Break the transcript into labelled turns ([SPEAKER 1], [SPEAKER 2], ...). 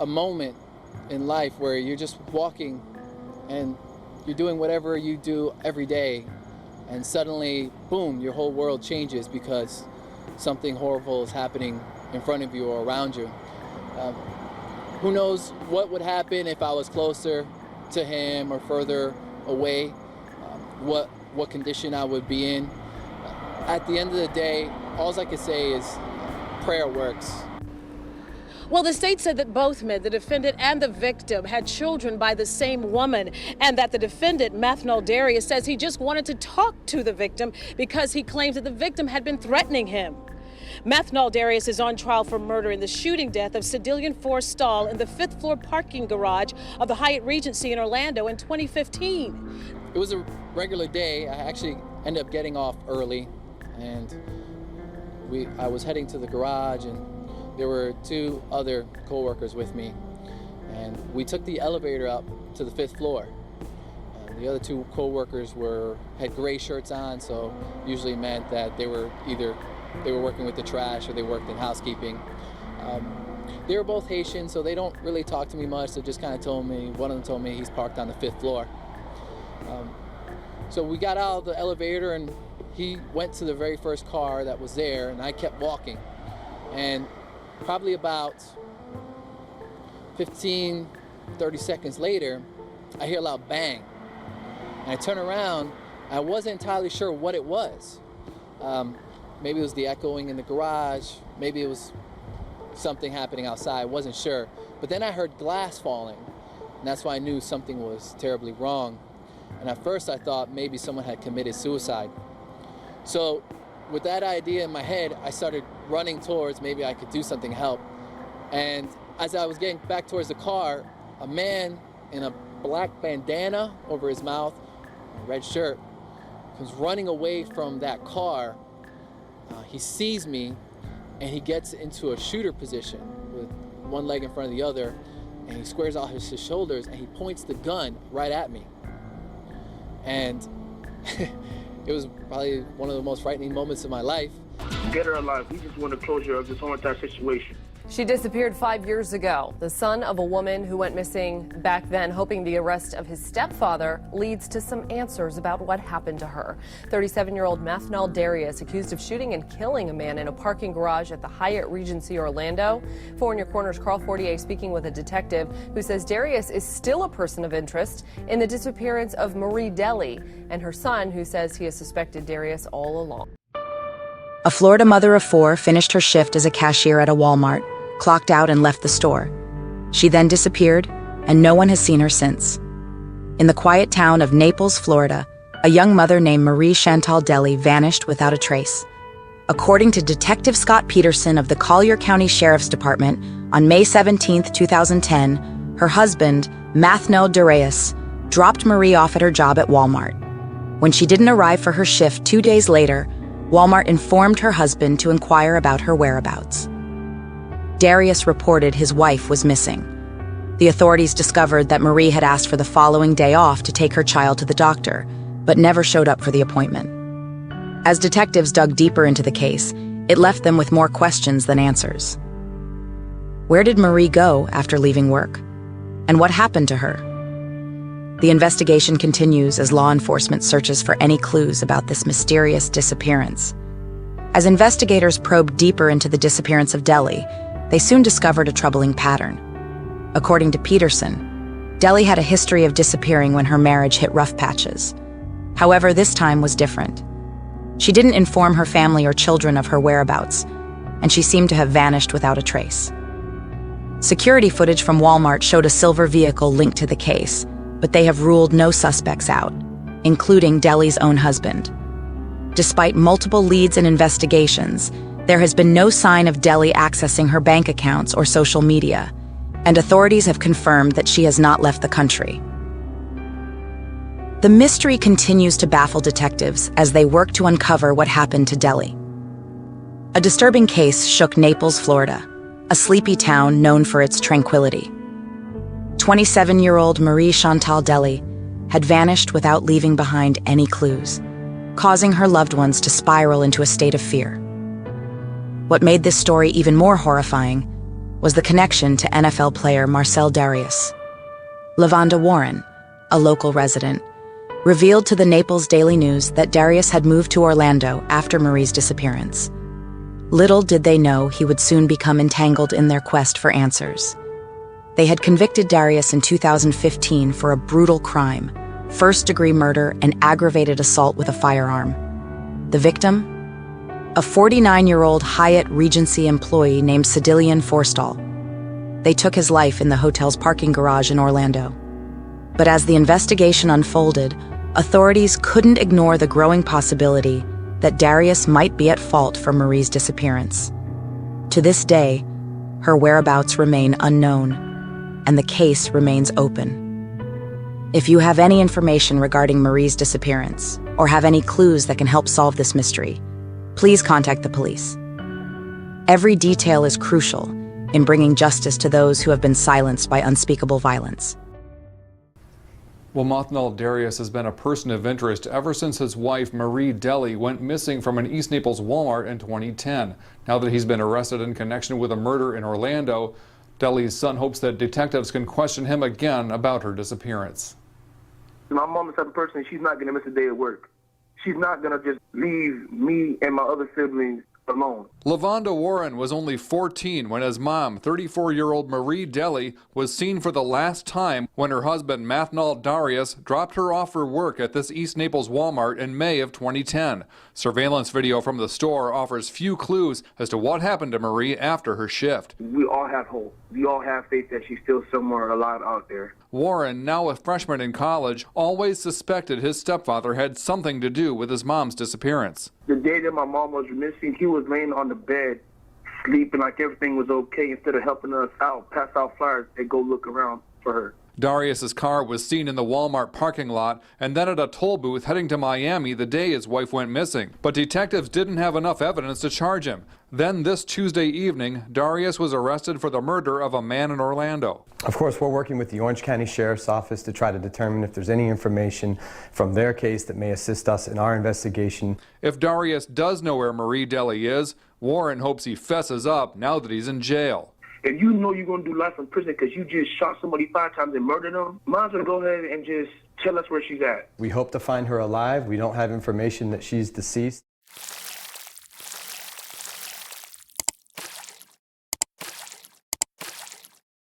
[SPEAKER 1] a moment in life where you're just walking and you're doing whatever you do every day, and suddenly, boom, your whole world changes because something horrible is happening in front of you or around you. Who knows what would happen if I was closer to him or further away, what condition I would be in. At the end of the day, all I can say is prayer works.
[SPEAKER 2] Well, the state said that both men, the defendant and the victim, had children by the same woman, and that the defendant, Darius, says he just wanted to talk to the victim because he claims that the victim had been threatening him. Darius is on trial for murder in the shooting death of Cedillion Forstall in the 5th floor parking garage of the Hyatt Regency in Orlando in 2015.
[SPEAKER 1] It was a regular day. I actually ended up getting off early, and I was heading to the garage, and there were 2 other co-workers with me, and we took the elevator up to the 5th floor. The other 2 co-workers had gray shirts on, so usually meant that they were working with the trash or they worked in housekeeping. They were both Haitian, so they don't really talk to me much. They just kind of told me, one of them told me he's parked on the 5th floor. So we got out of the elevator and he went to the very first car that was there, and I kept walking. And probably about 15, 30 seconds later, I hear a loud bang. And I turn around, I wasn't entirely sure what it was. Maybe it was the echoing in the garage, maybe it was something happening outside, I wasn't sure. But then I heard glass falling, and that's why I knew something was terribly wrong. And at first I thought maybe someone had committed suicide. So with that idea in my head, I started running towards maybe I could do something to help. And as I was getting back towards the car, a man in a black bandana over his mouth, a red shirt, comes running away from that car. He sees me, and he gets into a shooter position with one leg in front of the other, and he squares out his shoulders, and he points the gun right at me. And it was probably one of the most frightening moments of my life.
[SPEAKER 3] Get her alive. We just want to closure of this whole entire situation.
[SPEAKER 4] She disappeared 5 years ago, the son of a woman who went missing back then, hoping the arrest of his stepfather leads to some answers about what happened to her. 37-year-old Darius, accused of shooting and killing a man in a parking garage at the Hyatt Regency Orlando. 4 in Your Corner's Carl Fortier speaking with a detective who says Darius is still a person of interest in the disappearance of Marie Delly, and her son, who says he has suspected Darius all along.
[SPEAKER 5] A Florida mother of 4 finished her shift as a cashier at a Walmart, clocked out and left the store. She then disappeared, and no one has seen her since. In the quiet town of Naples, Florida, a young mother named Marie Chantal Delly vanished without a trace. According to Detective Scott Peterson of the Collier County Sheriff's Department, on May 17, 2010, her husband, Darius, dropped Marie off at her job at Walmart. When she didn't arrive for her shift 2 days later, Walmart informed her husband to inquire about her whereabouts. Darius reported his wife was missing. The authorities discovered that Marie had asked for the following day off to take her child to the doctor, but never showed up for the appointment. As detectives dug deeper into the case, it left them with more questions than answers. Where did Marie go after leaving work? And what happened to her? The investigation continues as law enforcement searches for any clues about this mysterious disappearance. As investigators probed deeper into the disappearance of Delly, they soon discovered a troubling pattern. According to Peterson, Delly had a history of disappearing when her marriage hit rough patches. However, this time was different. She didn't inform her family or children of her whereabouts, and she seemed to have vanished without a trace. Security footage from Walmart showed a silver vehicle linked to the case, but they have ruled no suspects out, including Delly's own husband. Despite multiple leads and investigations, there has been no sign of Delly accessing her bank accounts or social media, and authorities have confirmed that she has not left the country. The mystery continues to baffle detectives as they work to uncover what happened to Delly. A disturbing case shook Naples, Florida, a sleepy town known for its tranquility. 27-year-old Marie Chantal Delly had vanished without leaving behind any clues, causing her loved ones to spiral into a state of fear. What made this story even more horrifying was the connection to NFL player Marcel Darius. LaVonda Warren, a local resident, revealed to the Naples Daily News that Darius had moved to Orlando after Marie's disappearance. Little did they know he would soon become entangled in their quest for answers. They had convicted Darius in 2015 for a brutal crime, first-degree murder and aggravated assault with a firearm. The victim? A 49-year-old Hyatt Regency employee named Cedillion Forstall. They took his life in the hotel's parking garage in Orlando. But as the investigation unfolded, authorities couldn't ignore the growing possibility that Darius might be at fault for Marie's disappearance. To this day, her whereabouts remain unknown, and the case remains open. If you have any information regarding Marie's disappearance, or have any clues that can help solve this mystery, please contact the police. Every detail is crucial in bringing justice to those who have been silenced by unspeakable violence.
[SPEAKER 6] Well, Mathnal Darius has been a person of interest ever since his wife, Marie Delly, went missing from an East Naples Walmart in 2010. Now that he's been arrested in connection with a murder in Orlando, Delly's son hopes that detectives can question him again about her disappearance.
[SPEAKER 3] My mom is the type of person, she's not going to miss a day at work. She's not going to just leave me and my other siblings alone.
[SPEAKER 6] LaVonda Warren was only 14 when his mom, 34-year-old Marie Delly, was seen for the last time when her husband, Mathnal Darius, dropped her off for work at this East Naples Walmart in May of 2010. Surveillance video from the store offers few clues as to what happened to Marie after her shift.
[SPEAKER 3] We all have hope. We all have faith that she's still somewhere alive out there.
[SPEAKER 6] Warren, now a freshman in college, always suspected his stepfather had something to do with his mom's disappearance.
[SPEAKER 3] The day that my mom was missing, he was laying on the bed, sleeping like everything was okay. Instead of helping us out, pass out flyers, and go look around for her.
[SPEAKER 6] Darius's car was seen in the Walmart parking lot and then at a toll booth heading to Miami the day his wife went missing. But detectives didn't have enough evidence to charge him. Then this Tuesday evening, Darius was arrested for the murder of a man in Orlando.
[SPEAKER 7] Of course, we're working with the Orange County Sheriff's Office to try to determine if there's any information from their case that may assist us in our investigation.
[SPEAKER 6] If Darius does know where Marie Delly is, Warren hopes he fesses up now that he's in jail.
[SPEAKER 3] If you know you're going to do life in prison because you just shot somebody 5 times and murdered them, might as well go ahead and just tell us where she's at.
[SPEAKER 7] We hope to find her alive. We don't have information that she's deceased.